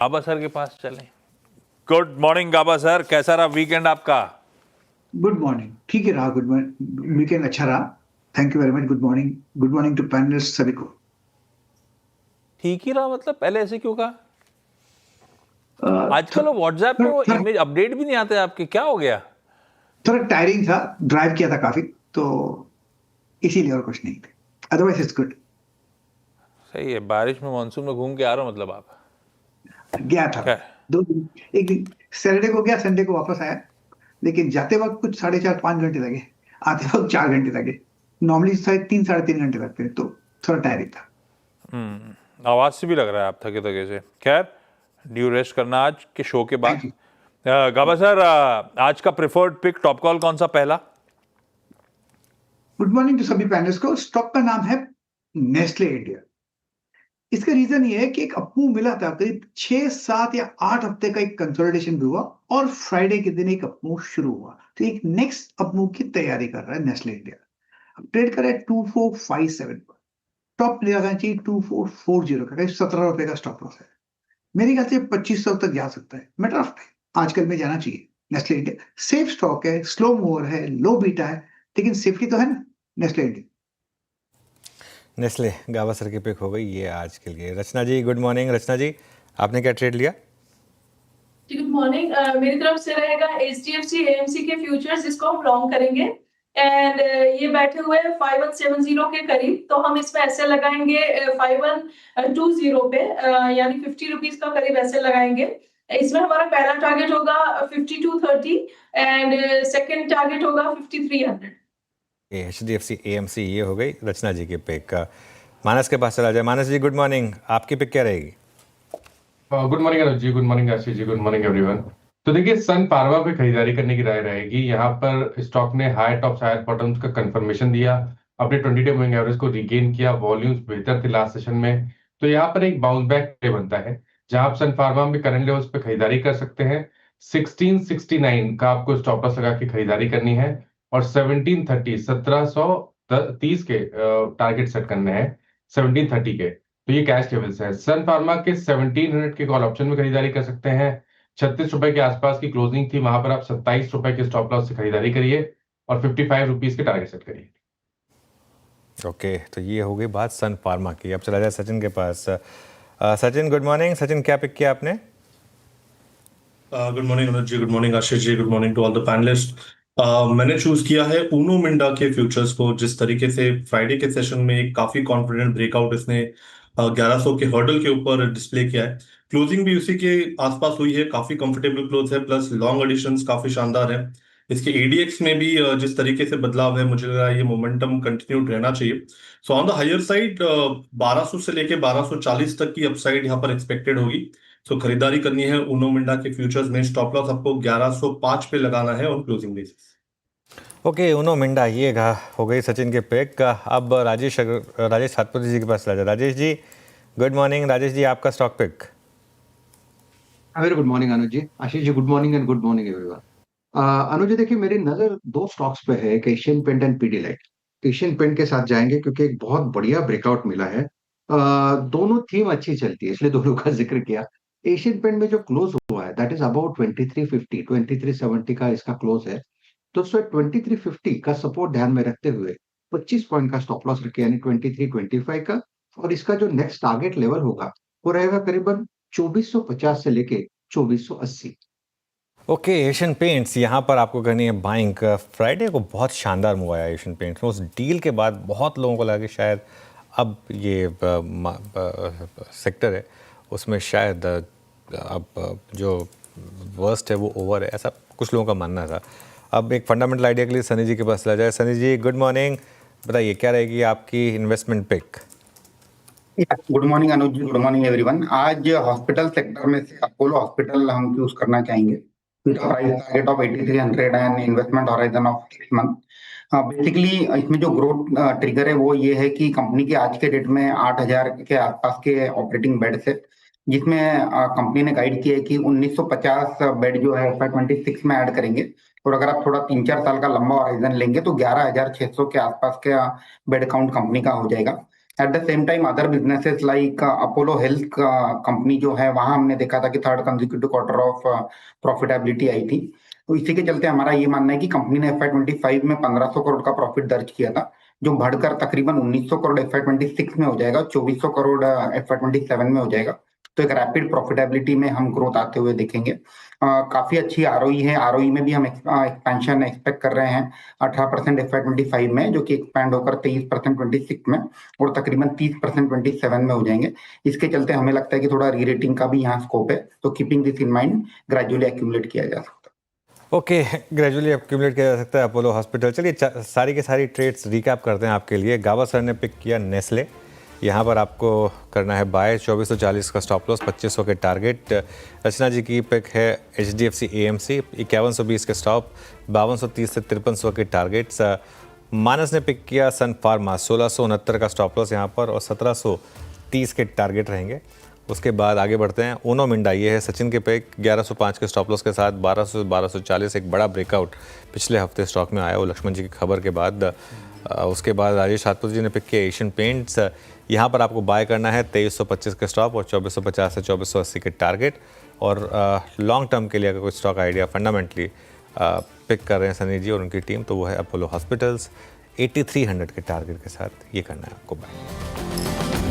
गाबा sir के पास चलें। Good morning गाबा sir, कैसा रहा वीकेंड आपका? Good morning. ठीक है रहा। गुड मॉर्निंग, वीकेंड अच्छा रहा। Thank you very much. Good morning. Good morning to panelist सभी को। ठीक ही रहा मतलब? पहले ऐसे क्यों कहा? आजकल वो व्हाट्सएप पे वो थोड़ा इमेज अपडेट भी नहीं आते आपके, क्या हो गया? थोड़ा टायरिंग था, ड्राइव किया था काफी, तो इसीलिए, और कुछ नहीं थे। Otherwise it's good. सही है, बारिश में मानसून में घूम के आ रहा हो मतलब आप? गया था खैर, 2 दिन। एक दिन सैटरडे को गया, संडे को वापस आया। लेकिन जाते वक्त कुछ 4.5-5 घंटे लगे, आते वक्त 4 घंटे लगे। नॉर्मली शायद 3-3.5 घंटे लगते हैं, तो थोड़ा टायरिंग था। आवाज से भी लग रहा है आप थके थके से। खैर, ड्यू रेस्ट करना आज के शो के बाद। Thank you. गाबा सर, आज का प्रेफर्ड पिक टॉप कॉल कौन सा पहला? गुड मॉर्निंग टू सभी पैनलिस्ट को। स्टॉक का नाम है नेस्ले इंडिया। इसका रीजन ये है कि एक अपमूव मिला था, करीब 6, 7 या 8 हफ्ते का एक कंसोलिडेशन भी हुआ, और फ्राइडे के दिन एक अपमूव शुरू हुआ, तो एक नेक्स्ट अपमूव की तैयारी कर रहा है नेस्ले इंडिया। अब ट्रेड कर रहा है 2457 पर। टॉप लगाना चाहिए 2440 का, करीब 17 रुपए का स्टॉप लॉस है। मेरे ख्याल से 2500 तक जा सकता है। मैटर ऑफ टाइम, आजकल में जाना चाहिए। नेस्ले इंडिया सेफ स्टॉक है, स्लो मूवर है, लो बीटा है, लेकिन सेफ्टी तो है ना नेस्ले इंडिया। नेस्ले गावा सर की पिक हो गई ये आज के लिए। रचना जी, गुड मॉर्निंग। रचना जी, आपने क्या ट्रेड लिया? Good morning. मेरी तरफ से रहेगा HDFC AMC के फ्यूचर्स, जिसको हम लॉन्ग करेंगे। एंड ये बैठे हुए हैं 5170 के करीब, तो हम इसमें ऐसे लगाएंगे 5120 पे, यानी 50 रुपीज का करीब ऐसे लगाएंगे। इसमें हमारा पहला टारगेट होगा 5230 एंड सेकंड टारगेट होगा 5300। HDFC AMC ये हो गई रचना जी की पिक। मानस के पास चला जाए। मानस जी, गुड मॉर्निंग। आपकी पिक क्या रहेगी? Good morning Anuj ji, good morning Ashish ji, good morning everyone. तो देखिए, सन फार्मा पे खरीदारी करने की राय रहेगी। यहाँ पर स्टॉक ने हाई टॉप्स हायर बॉटम्स का कंफर्मेशन दिया, अपने 20 डे मूविंग एवरेज को रिगेन किया, वॉल्यूम्स बेहतर थे लास्ट सेशन में। तो यहाँ पर एक बाउंस बैक प्ले बनता है, जहां आप सन फार्मा में करंट लेवल्स पे खरीदारी कर सकते हैं। 1669 का आपको स्टॉप लॉस लगा के खरीदारी करनी है, और 1730 के टारगेट सेट करने हैं, 1730 के। तो ये कैश लेवल्स है। सन फार्मा के 1700 के कॉल ऑप्शन में खरीदारी कर सकते हैं। 36 रुपए के आसपास की क्लोजिंग थी, वहां पर आप 27 रुपए के स्टॉप लॉस से खरीदारी करिए, और 55 रुपीज के टारगेट सेट करिए। ओके, तो ये हो गई बात सन फार्मा की। अब चला जाए सचिन के पास। Sachin, good morning. सचिन, क्या पिक किया आपने? Good morning Anuj ji, good morning Ashish ji, good morning to all the panelist. मैंने चूज किया है ऊनो मिंडा के फ्यूचर्स को। जिस तरीके से फ्राइडे के सेशन में एक काफी कॉन्फिडेंट ब्रेकआउट इसने 1100 के हर्डल के ऊपर डिस्प्ले किया है, क्लोजिंग भी उसी के आसपास हुई है, काफी कंफर्टेबल क्लोज है, प्लस लॉन्ग एडिशंस काफी शानदार है। इसके एडीएक्स में भी जिस तरीके से बदलाव है, मुझे लग रहा है ये मोमेंटम कंटिन्यूड रहना चाहिए। So on the higher side 1200 से लेके 1240 तक की अपसाइड यहाँ पर एक्सपेक्टेड होगी। सो खरीदारी करनी है ऊनो मिंडा के फ्यूचर्स में। स्टॉप लॉस आपको 1105 पे लगाना है on closing basis. Okay, Uno Minda ये हो गई सचिन के पिक। अब राजेश सातपुती जी के पास चला जाए। Rajesh ji, good morning. राजेश जी, आपका stock pick? Very good morning Anuj ji. Ashish ji, good morning and good morning everyone. Anuj ji, देखिए मेरी नजर दो स्टॉक्स पे है, एक Asian Paint and Pidilite. Asian Paint के साथ जाएंगे क्योंकि एक बहुत बढ़िया ब्रेकआउट मिला है। दोनों थीम अच्छी चलती है, इसलिए दोनों का जिक्र किया। एशियन पेंट में जो क्लोज हुआ है दैट इज अबाउट 2350, 2370 का इसका क्लोज है। तो उसमें 2350 का सपोर्ट ध्यान में रखते हुए 25 पॉइंट का स्टॉप लॉस रखे, यानी 2325 का। और इसका जो नेक्स्ट टारगेट लेवल होगा वो रहेगा करीबन 2450 से लेके 2480। ओके, एशियन पेंट्स यहाँ पर आपको करनी है बाइंग। फ्राइडे को बहुत शानदार मूव आया एशियन पेंट्स में। उस डील के बाद बहुत लोगों को लगा कि शायद अब ये सेक्टर है उसमें शायद अब जो वर्स्ट है वो ओवर है, ऐसा कुछ लोगों का मानना था। अब एक फंडामेंटल आइडिया के लिए सनी जी के पास चला जाए। सनी जी, गुड मॉर्निंग। बताइए क्या रहेगी आपकी investment pick? Good morning Anuj ji, good morning everyone. आज हॉस्पिटल सेक्टर में से अपोलो हॉस्पिटल हम चूज करना चाहेंगे। Price target of 8300 and investment horizon of 6 month. Basically इसमें जो ग्रोथ ट्रिगर है वो ये है कि कंपनी के आज के डेट में 8000 के आसपास के ऑपरेटिंग बेड्स है, जिसमें कंपनी ने गाइड किया है कि 1950 बेड जो है FY26 में ऐड करेंगे। और अगर आप थोड़ा 3-4 साल का लंबा हॉराइजन लेंगे तो 11600 के आसपास का बेड काउंट कंपनी का हो जाएगा। At the same time other businesses like Apollo Health company जो है वहां हमने देखा था कि third consecutive quarter of profitability आई थी। तो इसी के चलते हमारा ये मानना है कि कंपनी ने FY25 में 1500 करोड़ का प्रॉफिट दर्ज किया था, जो बढ़कर तकरीबन 1900 करोड़ FY26 में हो जाएगा, 2400 करोड़ FY27 में हो जाएगा। तो एक रैपिड प्रॉफिटेबिलिटी में हम ग्रोथ आते हुए देखेंगे। काफी अच्छी आरओई है, आरओई में भी हम एक्सपेंशन एक्सपेक्ट कर रहे हैं 18% FY25 में, जो कि एक्सपैंड होकर 23% 26 में और तकरीबन 30% 27 में हो जाएंगे। इसके चलते हमें लगता है कि थोड़ा री रेटिंग का भी यहाँ स्कोप है, तो keeping this in mind gradually accumulate किया जा सकता है। ओके, ग्रेजुअली एक्यूमुलेट किया जा सकता है अपोलो हॉस्पिटल। चलिए सारी के सारी ट्रेड्स रिकैप करते हैं आपके लिए। गावा सर ने पिक किया नेस्ले, यहाँ पर आपको करना है बाय, 2440 का स्टॉप लॉस, 2500 के टारगेट। रचना जी की पिक है HDFC AMC, 5120 के स्टॉप, 5230 से 5300 के टारगेट्स। मानस ने पिक किया सन फार्मा, 1669 का स्टॉप लॉस यहाँ पर और 1730 के टारगेट रहेंगे। उसके बाद आगे बढ़ते हैं। ऊनो मिंडा, ये है सचिन के पिक, 1105 के स्टॉप लॉस के साथ 1200 1240, एक बड़ा ब्रेकआउट पिछले हफ्ते स्टॉक में आया वो लक्ष्मण जी की खबर के बाद। उसके बाद राजेश राजपूत जी ने पिक किया एशियन पेंट्स, यहाँ पर आपको बाय करना है 2325 के स्टॉप और 2450 से 2480 के टारगेट। और लॉन्ग टर्म के लिए अगर कोई स्टॉक आइडिया फंडामेंटली पिक कर रहे हैं सनी जी और उनकी टीम, तो वो है अपोलो हॉस्पिटल्स, 8300 के टारगेट के साथ ये करना है आपको बाय।